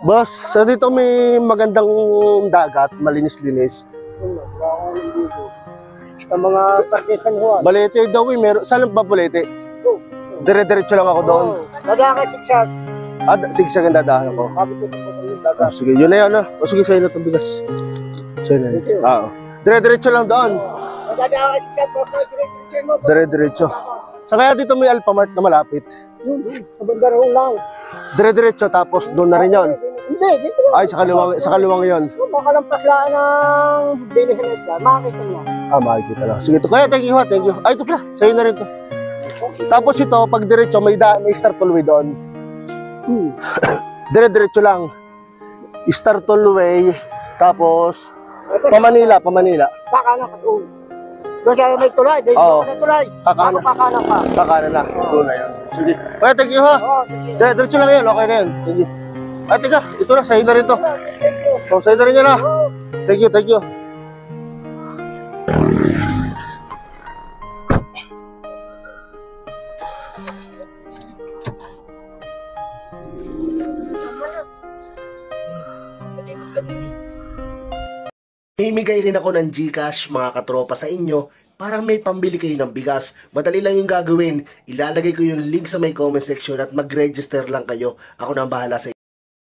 Boss, sa dito may magandang dagat, malinis-linis. Sa mga Parque San Juan. Balete daw eh, meron. Saan ba Balete? Dire-diretso lang ako doon. Dadaka sigsag. Sigsag ang dadahan ko. Sabi ko ito yung dagat. Sige, yun na yun. O sige, sa'yo na itong bigas. Sa'yo na yun. Oo. Dire-diretso lang doon. Dadaka sigsag. Dire-diretso. Sa kaya dito may Alphamart na malapit. Sa Bandarong lang. Dire-diretso tapos doon na rin yun. Hindi, dito. Ay, sa kaliwang yun. Makalampas lang ng Dennis and Esla. Makakita mo. Makikita lang. Sige, ito. Kaya, thank you ha, thank you. Ay, ito pala. Sa'yo na rin to. Tapos ito, pag diretso, may Star Tollway doon. Dire-diretso lang. Star Tollway. Tapos, Pamanila. Kakanan ka doon. Doon siya may tulay. Doon ka na tulay. Kakanan. Kakanan ka. Kakanan na. Doon na yun. Sige. Kaya, thank you ha. Diretso lang yun. Okay na yun. Thank you. Ay, teka. Ito na. Sa'yo na rin to. Sa'yo na rin yan ha. Thank you. Mimigay rin ako ng GCash mga katropa sa inyo para may pambili kayo ng bigas. Madali lang yung gagawin. Ilalagay ko yung link sa may comment section at mag-register lang kayo. Ako na ang bahala sa inyo.